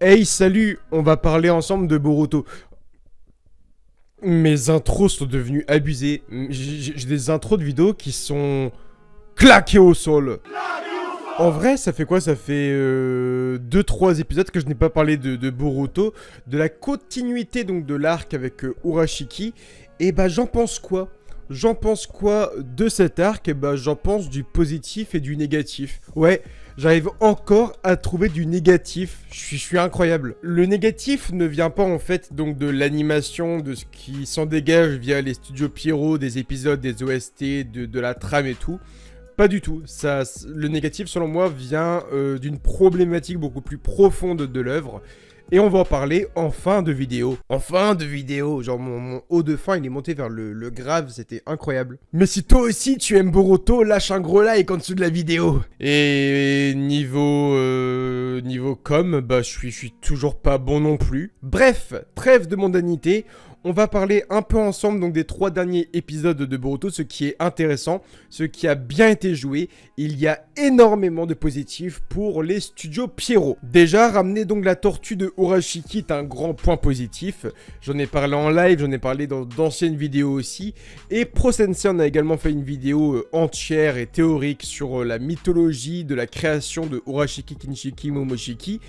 Hey, salut, on va parler ensemble de Boruto. Mes intros sont devenues abusées. J'ai des intros de vidéos qui sont claquées au sol. En vrai, ça fait quoi? Ça fait 2-3 épisodes que je n'ai pas parlé de Boruto, de la continuité donc de l'arc avec Urashiki. Et bah j'en pense quoi? J'en pense quoi de cet arc? Et bah j'en pense du positif et du négatif. Ouais, j'arrive encore à trouver du négatif. Je suis incroyable. Le négatif ne vient pas en fait donc de l'animation, de ce qui s'en dégage via les studios Pierrot, des épisodes, des OST, de la trame et tout. Pas du tout. Le négatif, selon moi, vient d'une problématique beaucoup plus profonde de l'œuvre. Et on va en parler en fin de vidéo. En fin de vidéo. Genre, mon haut de fin, il est monté vers le grave. C'était incroyable. Mais si toi aussi, tu aimes Boruto, lâche un gros like en dessous de la vidéo. Et niveau com, bah, je suis toujours pas bon non plus. Bref, trêve de mondanité. On va parler un peu ensemble donc des 3 derniers épisodes de Boruto, ce qui est intéressant, ce qui a bien été joué. Il y a énormément de positifs pour les studios Pierrot. Déjà, ramener donc la tortue de Urashiki est un grand point positif. J'en ai parlé en live, j'en ai parlé dans d'anciennes vidéos aussi. Et ProSensei en a également fait une vidéo entière et théorique sur la mythologie de la création de Urashiki Kinshiki Momoshiki.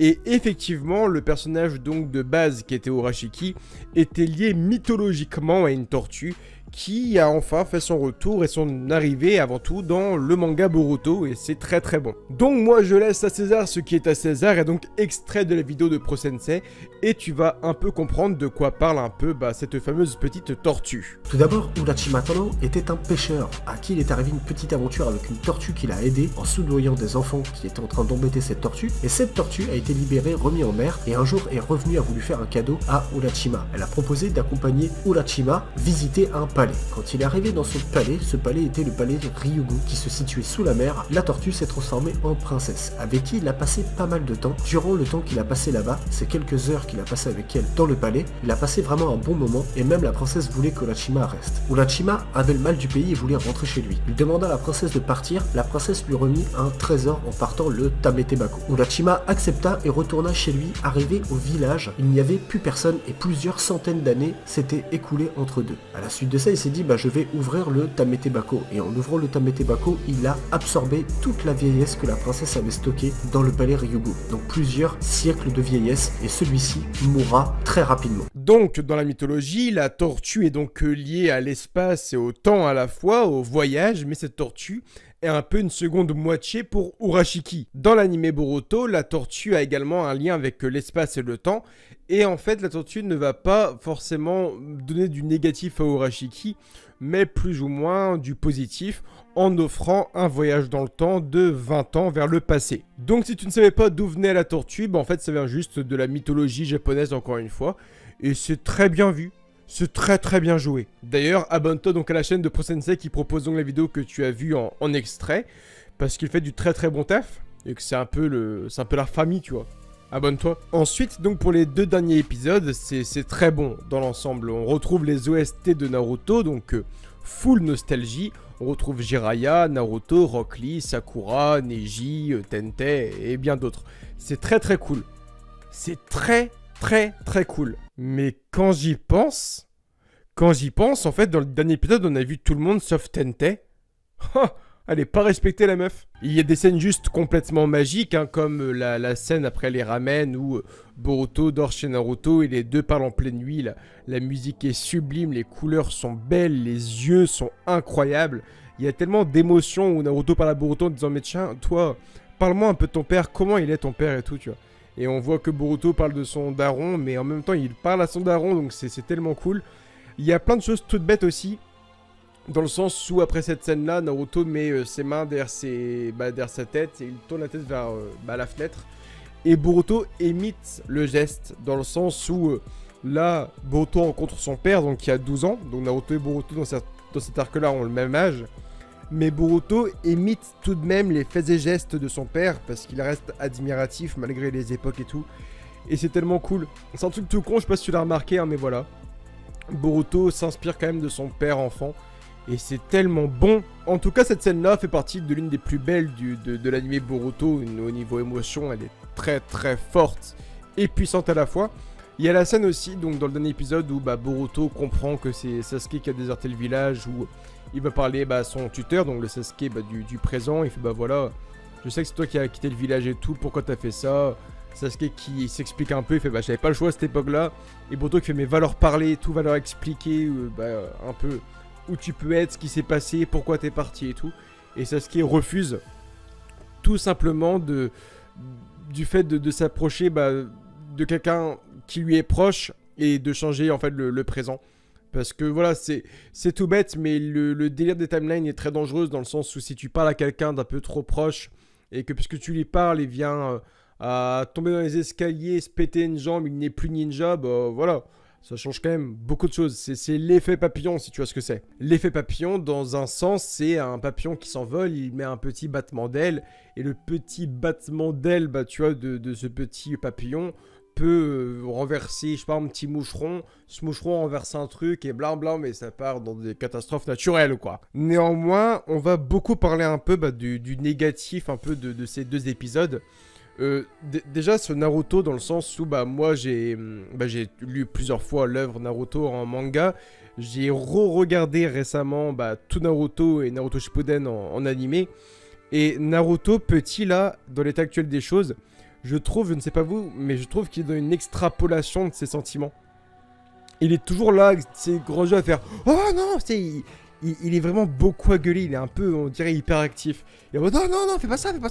Et effectivement, le personnage donc de base qui était Urashiki était lié mythologiquement à une tortue qui a enfin fait son retour et son arrivée avant tout dans le manga Boruto et c'est très très bon. Donc moi je laisse à César ce qui est à César et donc extrait de la vidéo de ProSensei et tu vas un peu comprendre de quoi parle un peu cette fameuse petite tortue. Tout d'abord, Urashima Tano était un pêcheur à qui il est arrivé une petite aventure avec une tortue qui l'a aidé en soudoyant des enfants qui étaient en train d'embêter cette tortue et cette tortue a été libérée, remise en mer et un jour est revenue a voulu faire un cadeau à Urashima. Elle a proposé d'accompagner Urashima visiter un palais. Quand il est arrivé dans ce palais était le palais de Ryugu qui se situait sous la mer. La tortue s'est transformée en princesse, avec qui il a passé pas mal de temps. Durant le temps qu'il a passé là-bas, ces quelques heures qu'il a passé avec elle dans le palais, il a passé vraiment un bon moment et même la princesse voulait que Urashima reste. Urashima avait le mal du pays et voulait rentrer chez lui. Il demanda à la princesse de partir, la princesse lui remit un trésor en partant le Tametebako. Urashima accepta et retourna chez lui. Arrivé au village, il n'y avait plus personne et plusieurs centaines d'années s'étaient écoulées entre deux. À la suite de ça, il s'est dit je vais ouvrir le Tametebako et en ouvrant le Tametebako il a absorbé toute la vieillesse que la princesse avait stockée dans le palais Ryugu, donc plusieurs siècles de vieillesse et celui-ci mourra très rapidement. Donc dans la mythologie la tortue est donc liée à l'espace et au temps à la fois, au voyage, mais cette tortue est un peu une seconde moitié pour Urashiki. Dans l'anime Boruto, la tortue a également un lien avec l'espace et le temps, et en fait la tortue ne va pas forcément donner du négatif à Urashiki, mais plus ou moins du positif, en offrant un voyage dans le temps de 20 ans vers le passé. Donc si tu ne savais pas d'où venait la tortue, en fait ça vient juste de la mythologie japonaise encore une fois, et c'est très bien vu. C'est très très bien joué. D'ailleurs, abonne-toi donc à la chaîne de ProSensei qui propose donc la vidéo que tu as vue en extrait. Parce qu'il fait du très très bon taf. Et que c'est un peu la famille, tu vois. Abonne-toi. Ensuite, donc pour les 2 derniers épisodes, c'est très bon dans l'ensemble. On retrouve les OST de Naruto, donc full nostalgie. On retrouve Jiraiya, Naruto, Rock Lee, Sakura, Neji, Tente et bien d'autres. C'est très très cool. C'est très très cool. Mais quand j'y pense, en fait, dans le dernier épisode, on a vu tout le monde sauf Tente. Elle est pas respectée, la meuf. Il y a des scènes juste complètement magiques, comme la scène après les ramen où Boruto dort chez Naruto et les deux parlent en pleine nuit. La musique est sublime, les couleurs sont belles, les yeux sont incroyables. Il y a tellement d'émotions où Naruto parle à Boruto en disant « Mais tiens, toi, parle-moi un peu de ton père, comment il est ton père et tout, tu vois ». Et on voit que Boruto parle de son daron, mais en même temps, il parle à son daron, donc c'est tellement cool. Il y a plein de choses toutes bêtes aussi, dans le sens où, après cette scène-là, Naruto met ses mains derrière sa tête, et il tourne la tête vers la fenêtre. Et Boruto imite le geste, dans le sens où, là, Boruto rencontre son père, donc qui a 12 ans. Donc Naruto et Boruto, dans cet arc-là, ont le même âge. Mais Boruto imite tout de même les faits et gestes de son père parce qu'il reste admiratif malgré les époques et tout. Et c'est tellement cool. C'est un truc tout con, je sais pas si tu l'as remarqué, mais voilà. Boruto s'inspire quand même de son père enfant. Et c'est tellement bon. En tout cas, cette scène-là fait partie de l'une des plus belles de l'anime Boruto. Au niveau émotion, elle est très très forte. et puissante à la fois. Il y a la scène aussi, donc dans le dernier épisode, où Boruto comprend que c'est Sasuke qui a déserté le village, où il va parler à son tuteur, donc le Sasuke du présent. Il fait voilà, je sais que c'est toi qui as quitté le village et tout, pourquoi t'as fait ça? Sasuke qui s'explique un peu, il fait j'avais pas le choix à cette époque-là. Et Boruto qui fait mais va leur parler, tout va leur expliquer un peu où tu peux être, ce qui s'est passé, pourquoi t'es parti et tout. Et Sasuke refuse tout simplement du fait de s'approcher de quelqu'un qui lui est proche et de changer en fait le présent. Parce que voilà, c'est tout bête, mais le délire des timelines est très dangereux dans le sens où si tu parles à quelqu'un d'un peu trop proche et que puisque tu lui parles, il vient à tomber dans les escaliers, se péter une jambe, il n'est plus ninja, voilà. Ça change quand même beaucoup de choses. C'est l'effet papillon, si tu vois ce que c'est. L'effet papillon, dans un sens, c'est un papillon qui s'envole, il met un petit battement d'aile, et le petit battement d'aile, tu vois, de ce petit papillon peut renverser, je sais pas, un petit moucheron. Ce moucheron renverse un truc et blanc, mais ça part dans des catastrophes naturelles, quoi. Néanmoins, on va beaucoup parler un peu du négatif, un peu de ces deux épisodes. Déjà ce Naruto dans le sens où moi j'ai lu plusieurs fois l'œuvre Naruto en manga. J'ai re-regardé récemment tout Naruto et Naruto Shippuden en animé. Et Naruto petit là, dans l'état actuel des choses, je trouve, je ne sais pas vous, mais je trouve qu'il est dans une extrapolation de ses sentiments. Il est toujours là, ses grands yeux à faire « Oh non !» il est vraiment beaucoup à gueuler, il est un peu, on dirait, hyperactif. Il est en mode « Non, fais pas ça, non !»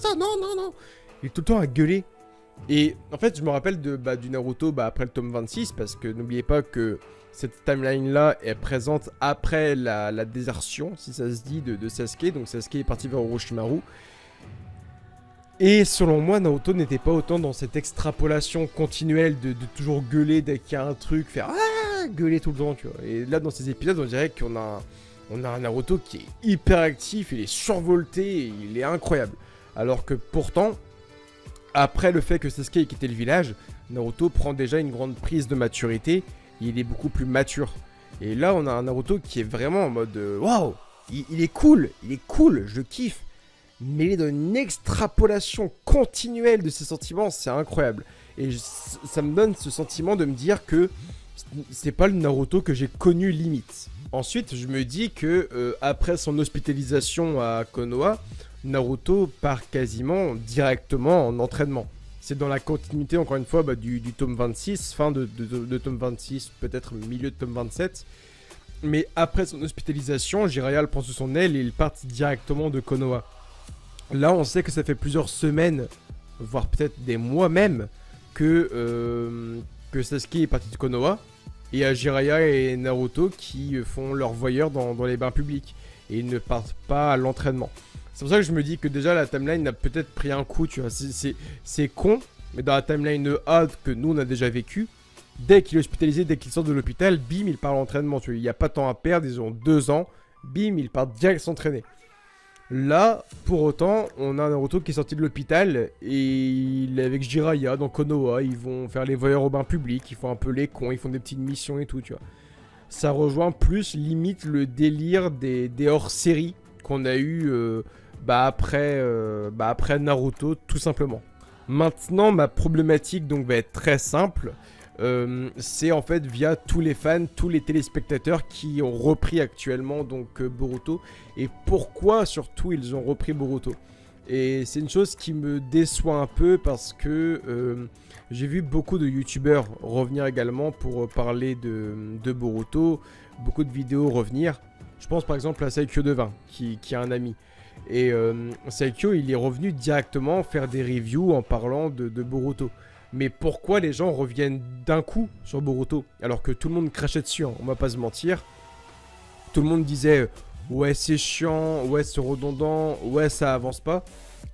Il est tout le temps à gueuler. Et en fait, je me rappelle du Naruto après le tome 26, parce que n'oubliez pas que cette timeline-là est présente après la désertion, si ça se dit, de Sasuke. Donc Sasuke est parti vers Orochimaru. Et selon moi, Naruto n'était pas autant dans cette extrapolation continuelle de toujours gueuler dès qu'il y a un truc, faire gueuler tout le temps, tu vois. Et là, dans ces épisodes, on dirait qu'on a un Naruto qui est hyper actif, il est survolté, et il est incroyable. Alors que pourtant, après le fait que Sasuke ait quitté le village, Naruto prend déjà une grande prise de maturité, il est beaucoup plus mature. Et là, on a un Naruto qui est vraiment en mode waouh, il est cool, je kiffe. Mais il est dans une extrapolation continuelle de ses sentiments, c'est incroyable. Et ça me donne ce sentiment de me dire que c'est pas le Naruto que j'ai connu limite. Ensuite, je me dis que après son hospitalisation à Konoha, Naruto part quasiment directement en entraînement. C'est dans la continuité, encore une fois, du tome 26, fin de tome 26, peut-être milieu de tome 27. Mais après son hospitalisation, Jiraiya le prend sous son aile et il part directement de Konoha. Là, on sait que ça fait plusieurs semaines, voire peut-être des mois même, que Sasuke est parti de Konoha. Et à Jiraiya et Naruto qui font leur voyeur dans les bains publics. Et ils ne partent pas à l'entraînement. C'est pour ça que je me dis que déjà la timeline a peut-être pris un coup, tu vois. C'est con, mais dans la timeline A que nous on a déjà vécu, dès qu'il est hospitalisé, dès qu'il sort de l'hôpital, bim, il part à l'entraînement. Tu vois, il n'y a pas de temps à perdre, ils ont 2 ans, bim, il part direct s'entraîner. Là, pour autant, on a un Naruto qui est sorti de l'hôpital et il est avec Jiraiya dans Konoha. Ils vont faire les voyeurs au bain public, ils font un peu les cons, ils font des petites missions et tout, tu vois. Ça rejoint plus limite le délire des hors-séries qu'on a eu après Naruto, tout simplement. Maintenant, ma problématique donc va être très simple. C'est en fait via tous les fans, tous les téléspectateurs qui ont repris actuellement donc Boruto. Et pourquoi surtout ils ont repris Boruto. Et c'est une chose qui me déçoit un peu parce que j'ai vu beaucoup de youtubeurs revenir également pour parler de Boruto. Beaucoup de vidéos revenir. Je pense par exemple à Saikyo Devin qui a un ami. Et Saikyo il est revenu directement faire des reviews en parlant de Boruto. Mais pourquoi les gens reviennent d'un coup sur Boruto alors que tout le monde crachait dessus, hein, on va pas se mentir. Tout le monde disait ouais c'est chiant, ouais c'est redondant, ouais ça avance pas.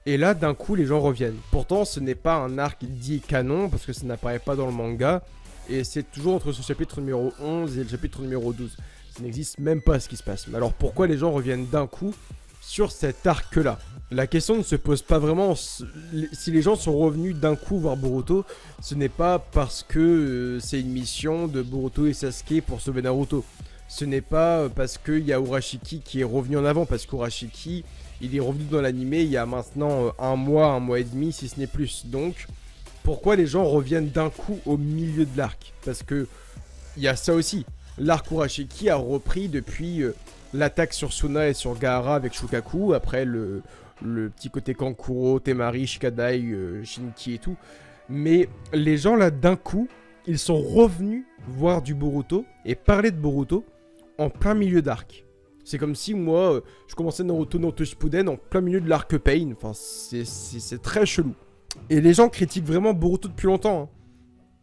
Et là d'un coup les gens reviennent. Pourtant ce n'est pas un arc dit canon parce que ça n'apparaît pas dans le manga. Et c'est toujours entre ce chapitre numéro 11 et le chapitre numéro 12. Ça n'existe même pas ce qui se passe. Mais alors pourquoi les gens reviennent d'un coup sur cet arc là? La question ne se pose pas vraiment. Si les gens sont revenus d'un coup voir Boruto, ce n'est pas parce que c'est une mission de Boruto et Sasuke pour sauver Naruto. Ce n'est pas parce qu'il y a Urashiki qui est revenu en avant, parce qu'Urashiki, il est revenu dans l'anime il y a maintenant un mois et demi, si ce n'est plus. Donc, pourquoi les gens reviennent d'un coup au milieu de l'arc? Parce que il y a ça aussi. L'arc Urashiki a repris depuis l'attaque sur Suna et sur Gaara avec Shukaku, après le petit côté Kankuro, Temari, Shikadai, Shinki et tout. Mais les gens là, d'un coup, ils sont revenus voir du Boruto et parler de Boruto en plein milieu d'arc. C'est comme si moi, je commençais Naruto Shippuden en plein milieu de l'arc Pain. Enfin, c'est très chelou. Et les gens critiquent vraiment Boruto depuis longtemps. Hein.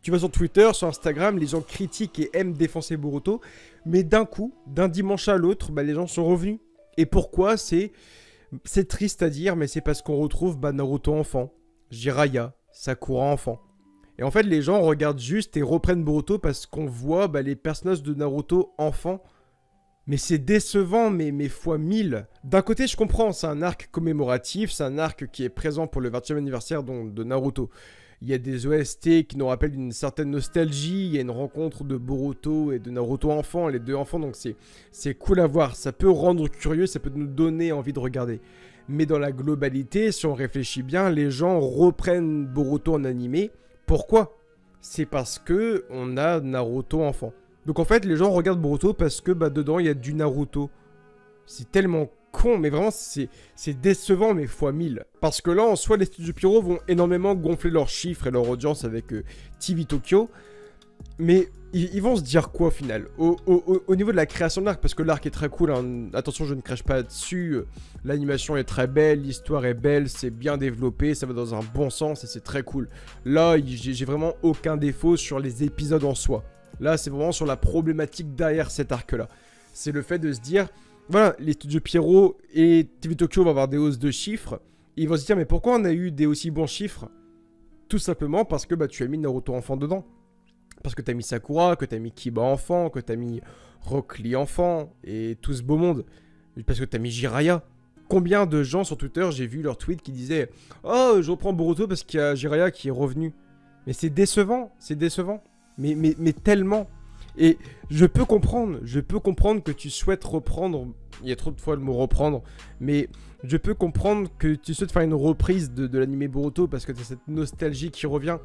Tu vas sur Twitter, sur Instagram, les gens critiquent et aiment défoncer Boruto. Mais d'un coup, d'un dimanche à l'autre, bah, les gens sont revenus. Et pourquoi? C'est triste à dire, mais c'est parce qu'on retrouve Naruto enfant, Jiraiya, Sakura enfant. Et en fait, les gens regardent juste et reprennent Boruto parce qu'on voit les personnages de Naruto enfant. Mais c'est décevant, mais fois 1000. D'un côté, je comprends, c'est un arc commémoratif, c'est un arc qui est présent pour le 20e anniversaire de Naruto. Il y a des OST qui nous rappellent une certaine nostalgie, il y a une rencontre de Boruto et de Naruto enfant, les deux enfants, donc c'est cool à voir. Ça peut rendre curieux, ça peut nous donner envie de regarder. Mais dans la globalité, si on réfléchit bien, les gens reprennent Boruto en animé. Pourquoi? C'est parce que on a Naruto enfant. Donc en fait, les gens regardent Boruto parce que dedans, il y a du Naruto. C'est tellement con, mais vraiment, c'est décevant, mais fois 1000. Parce que là, en soi, les studios Pierrot vont énormément gonfler leurs chiffres et leur audience avec TV Tokyo. Mais ils vont se dire quoi au final au niveau de la création de l'arc, parce que l'arc est très cool, hein. Attention, je ne crache pas dessus. L'animation est très belle, l'histoire est belle, c'est bien développé, ça va dans un bon sens et c'est très cool. Là, j'ai vraiment aucun défaut sur les épisodes en soi. Là, c'est vraiment sur la problématique derrière cet arc-là. C'est le fait de se dire, voilà, les studios Pierrot et TV Tokyo vont avoir des hausses de chiffres. Et ils vont se dire, mais pourquoi on a eu des aussi bons chiffres? Tout simplement parce que tu as mis Naruto enfant dedans. Parce que tu as mis Sakura, que tu as mis Kiba enfant, que tu as mis Rock Lee enfant, et tout ce beau monde. Parce que tu as mis Jiraiya. Combien de gens sur Twitter, j'ai vu leur tweet qui disaient « Oh, je reprends Boruto parce qu'il y a Jiraiya qui est revenu. » Mais c'est décevant, c'est décevant. Mais tellement. Et je peux comprendre que tu souhaites reprendre, il y a trop de fois le mot reprendre, mais je peux comprendre que tu souhaites faire une reprise de l'anime Boruto parce que tu as cette nostalgie qui revient.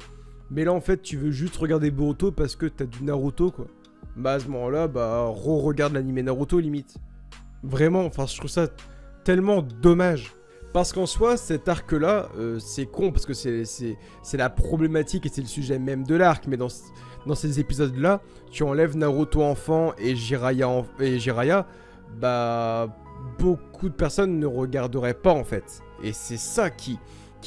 Mais là en fait tu veux juste regarder Boruto parce que tu as du Naruto quoi. À ce moment-là, re-regarde l'anime Naruto limite. Vraiment, enfin je trouve ça tellement dommage. Parce qu'en soi, cet arc-là, c'est con, parce que c'est la problématique et c'est le sujet même de l'arc. Mais dans ces épisodes-là, tu enlèves Naruto enfant et Jiraiya, beaucoup de personnes ne regarderaient pas en fait. Et c'est ça qui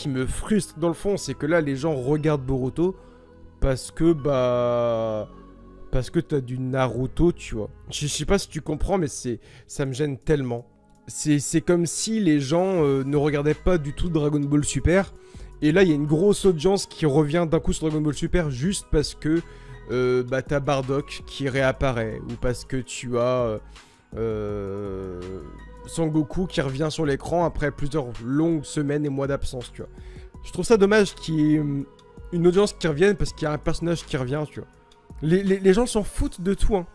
me frustre dans le fond, c'est que là, les gens regardent Boruto parce que, parce que t'as du Naruto, tu vois. Je sais pas si tu comprends, mais ça me gêne tellement. C'est comme si les gens ne regardaient pas du tout Dragon Ball Super. Et là, il y a une grosse audience qui revient d'un coup sur Dragon Ball Super juste parce que t'as Bardock qui réapparaît. Ou parce que tu as Son Goku qui revient sur l'écran après plusieurs longues semaines et mois d'absence, tu vois. Je trouve ça dommage qu'il y ait une audience qui revienne parce qu'il y a un personnage qui revient, tu vois. Les gens s'en foutent de tout, hein.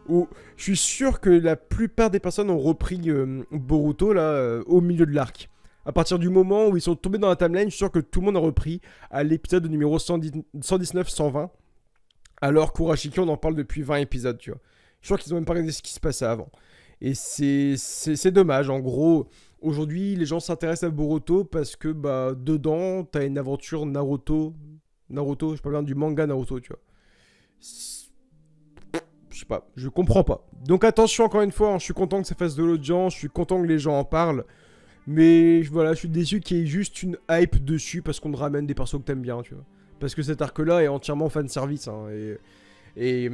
Je suis sûr que la plupart des personnes ont repris Boruto là au milieu de l'arc. À partir du moment où ils sont tombés dans la timeline, je suis sûr que tout le monde a repris à l'épisode numéro 119-120. Alors qu'Urashiki, on en parle depuis 20 épisodes, tu vois. Je suis sûr qu'ils ont même pas regardé ce qui se passait avant. Et c'est dommage. En gros, aujourd'hui, les gens s'intéressent à Boruto parce que dedans, t'as une aventure Naruto, je parle bien du manga Naruto, tu vois. Je sais pas, je comprends pas. Donc attention encore une fois, hein, je suis content que ça fasse de l'audience, je suis content que les gens en parlent. Mais voilà, je suis déçu qu'il y ait juste une hype dessus parce qu'on te ramène des persos que t'aimes bien, tu vois. Parce que cet arc-là est entièrement fanservice, hein, et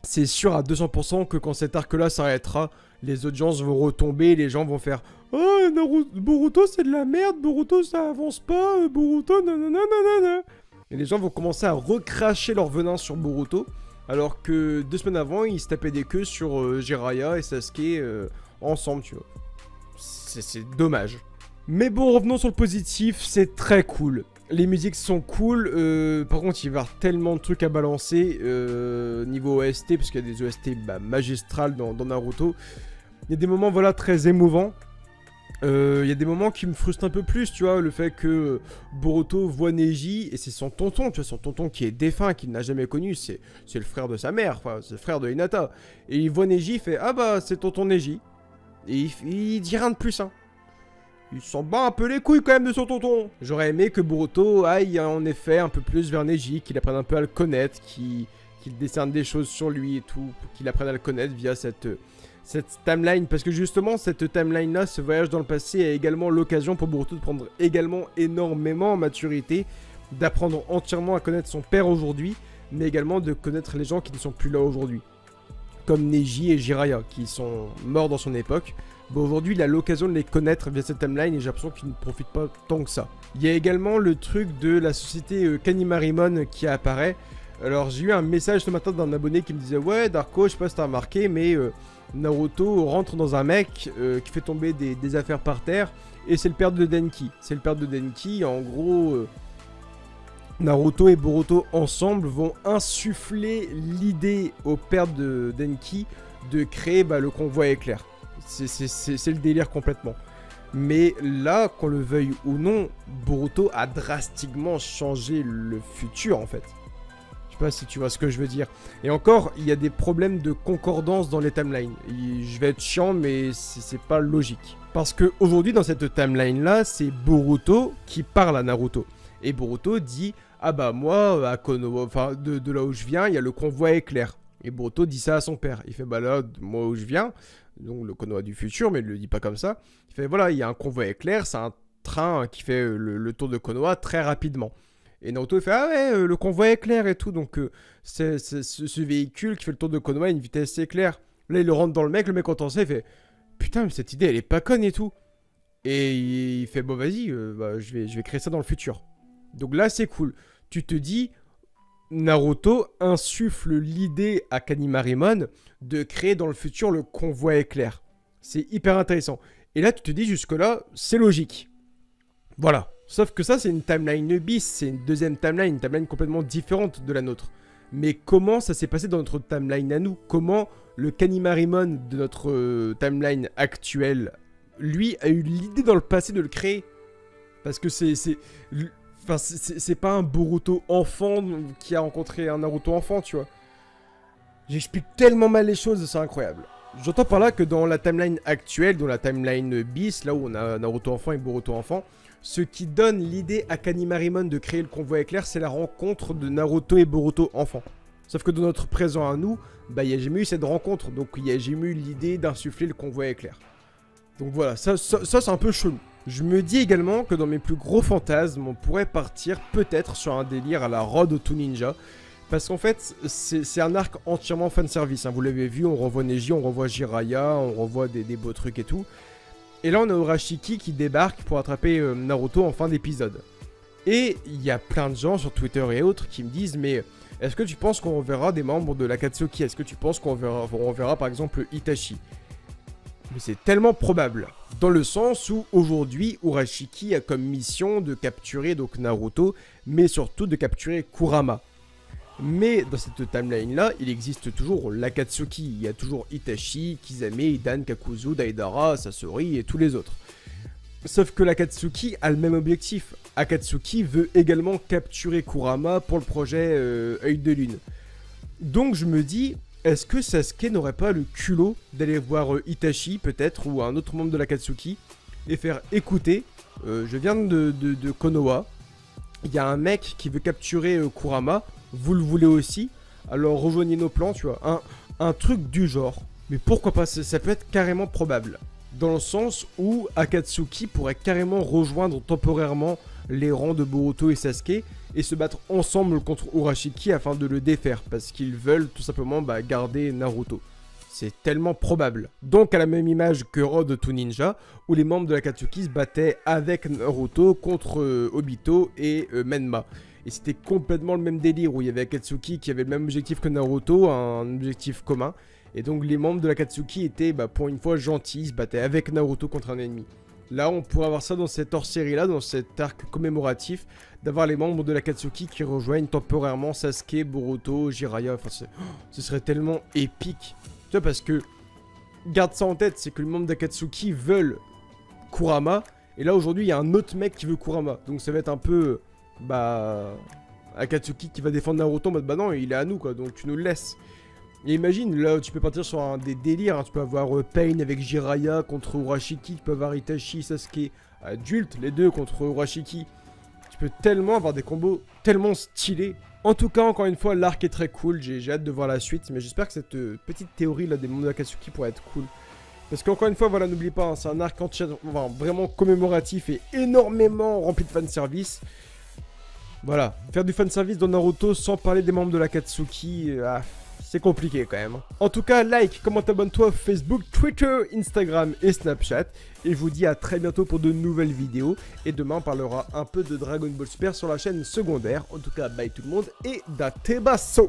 c'est sûr à 200% que quand cet arc-là s'arrêtera, les audiences vont retomber, les gens vont faire « Oh, Boruto c'est de la merde, Boruto ça avance pas, Boruto nanana ». Et les gens vont commencer à recracher leur venin sur Boruto. Alors que 2 semaines avant, ils se tapaient des queues sur Jiraiya et Sasuke ensemble, tu vois. C'est dommage. Mais bon, revenons sur le positif, c'est très cool. Les musiques sont cool, par contre il va y avoir tellement de trucs à balancer niveau OST, parce qu'il y a des OST magistrales dans Naruto. Il y a des moments voilà très émouvants. y a des moments qui me frustrent un peu plus, tu vois, le fait que Boruto voit Neji, et c'est son tonton, tu vois, son tonton qui est défunt, qu'il n'a jamais connu, c'est le frère de sa mère, enfin, c'est le frère de Hinata. Et il voit Neji, il fait « Ah bah, c'est tonton Neji ». Et il dit rien de plus, hein. Il s'en bat un peu les couilles quand même de son tonton. J'aurais aimé que Boruto aille en effet un peu plus vers Neji, qu'il apprenne un peu à le connaître, qu'il décerne des choses sur lui et tout, pour qu'il apprenne à le connaître via cette timeline. Parce que justement, cette timeline-là, ce voyage dans le passé, est également l'occasion pour Boruto de prendre également énormément en maturité, d'apprendre entièrement à connaître son père aujourd'hui, mais également de connaître les gens qui ne sont plus là aujourd'hui. Comme Neji et Jiraiya, qui sont morts dans son époque. Bon, aujourd'hui, il a l'occasion de les connaître via cette timeline et j'ai l'impression qu'il ne profite pas tant que ça. Il y a également le truc de la société Kanimarimon qui apparaît. Alors, j'ai eu un message ce matin d'un abonné qui me disait « Ouais, Darko, je sais pas si t'as remarqué, mais Naruto rentre dans un mec qui fait tomber des affaires par terre et c'est le père de Denki. C'est le père de Denki, en gros... Naruto et Boruto ensemble vont insuffler l'idée au père de Denki de créer le convoi éclair. C'est le délire complètement. Mais là, qu'on le veuille ou non, Boruto a drastiquement changé le futur en fait. Je sais pas si tu vois ce que je veux dire. Et encore, il y a des problèmes de concordance dans les timelines. Je vais être chiant, mais c'est pas logique. Parce que aujourd'hui, dans cette timeline là, c'est Boruto qui parle à Naruto. Et Boruto dit « Ah bah moi, à Konoha, enfin de là où je viens, il y a le convoi éclair. » Et Boruto dit ça à son père. Il fait « Bah là, moi où je viens, donc le Konoha du futur, mais il le dit pas comme ça. Il fait « Voilà, il y a un convoi éclair, c'est un train qui fait le tour de Konoha très rapidement. » Et Naruto il fait « Ah ouais, le convoi éclair et tout, donc c'est ce véhicule qui fait le tour de Konoha à une vitesse éclair. » Là, il le rentre dans le mec entend ça, il fait « Putain, mais cette idée, elle est pas conne et tout. » Et il fait « Bon, vas-y, je vais créer ça dans le futur. » Donc là, c'est cool. Tu te dis, Naruto insuffle l'idée à Kanimarimon de créer dans le futur le convoi éclair. C'est hyper intéressant. Et là, tu te dis, jusque-là, c'est logique. Voilà. Sauf que ça, c'est une timeline bis, c'est une deuxième timeline, une timeline complètement différente de la nôtre. Mais comment ça s'est passé dans notre timeline à nous? Comment le Kanimarimon de notre timeline actuelle, lui, a eu l'idée dans le passé de le créer? Parce que Enfin, c'est pas un Boruto enfant qui a rencontré un Naruto enfant, tu vois. J'explique tellement mal les choses, c'est incroyable. J'entends par là que dans la timeline actuelle, dans la timeline bis, là où on a Naruto enfant et Boruto enfant, ce qui donne l'idée à Kanimarimon de créer le convoi éclair, c'est la rencontre de Naruto et Boruto enfant. Sauf que dans notre présent à nous, il n'y a jamais eu cette rencontre, donc il n'y a jamais eu l'idée d'insuffler le convoi éclair. Donc voilà, ça c'est un peu chelou. Je me dis également que dans mes plus gros fantasmes, on pourrait partir peut-être sur un délire à la Road to Ninja. Parce qu'en fait, c'est un arc entièrement fanservice. Hein. Vous l'avez vu, on revoit Neji, on revoit Jiraiya, on revoit des beaux trucs et tout. Et là, on a Urashiki qui débarque pour attraper Naruto en fin d'épisode. Et il y a plein de gens sur Twitter et autres qui me disent « Mais est-ce que tu penses qu'on verra des membres de l'Akatsuki? Est-ce que tu penses qu'on verra par exemple Itachi ?» Mais c'est tellement probable, dans le sens où aujourd'hui Urashiki a comme mission de capturer donc Naruto, mais surtout de capturer Kurama. Mais dans cette timeline là, il existe toujours l'Akatsuki, il y a toujours Itachi, Kisame, Idan, Kakuzu, Daidara, Sasori et tous les autres. Sauf que l'Akatsuki a le même objectif, Akatsuki veut également capturer Kurama pour le projet Œil de Lune. Donc je me dis... Est-ce que Sasuke n'aurait pas le culot d'aller voir Itachi, peut-être, ou un autre membre de l'Akatsuki, et faire écouter, je viens de Konoha, il y a un mec qui veut capturer Kurama, vous le voulez aussi, alors rejoignez nos plans, tu vois, un truc du genre. Mais pourquoi pas, ça peut être carrément probable, dans le sens où Akatsuki pourrait carrément rejoindre temporairement les rangs de Boruto et Sasuke, et se battre ensemble contre Urashiki afin de le défaire, parce qu'ils veulent tout simplement garder Naruto. C'est tellement probable. Donc à la même image que Road to Ninja, où les membres de l'Akatsuki se battaient avec Naruto contre Obito et Menma. Et c'était complètement le même délire, où il y avait Akatsuki qui avait le même objectif que Naruto, un objectif commun. Et donc les membres de l'Akatsuki étaient pour une fois gentils, ils se battaient avec Naruto contre un ennemi. Là, on pourrait avoir ça dans cette hors-série-là, dans cet arc commémoratif, d'avoir les membres de l'Akatsuki qui rejoignent temporairement Sasuke, Boruto, Jiraiya. Enfin, ce serait tellement épique. Tu vois, parce que, garde ça en tête, c'est que les membres d'Akatsuki veulent Kurama. Et là aujourd'hui il y a un autre mec qui veut Kurama. Donc ça va être un peu Akatsuki qui va défendre Naruto en mode bah non il est à nous quoi, donc tu nous le laisses. Et imagine, là tu peux partir sur des délires, hein. Tu peux avoir Pain avec Jiraiya contre Urashiki, tu peux avoir Itachi, Sasuke adulte, les deux contre Urashiki. Tu peux tellement avoir des combos tellement stylés. En tout cas, encore une fois, l'arc est très cool, j'ai hâte de voir la suite, mais j'espère que cette petite théorie là des mondes d'Akatsuki pourrait être cool. Parce qu'encore une fois, voilà, n'oublie pas, hein, c'est un arc vraiment commémoratif et énormément rempli de fanservice. Voilà, faire du fanservice dans Naruto sans parler des membres de l'Akatsuki, c'est compliqué quand même. En tout cas, like, commente, abonne-toi Facebook, Twitter, Instagram et Snapchat. Et je vous dis à très bientôt pour de nouvelles vidéos. Et demain, on parlera un peu de Dragon Ball Super sur la chaîne secondaire. En tout cas, bye tout le monde et date basso.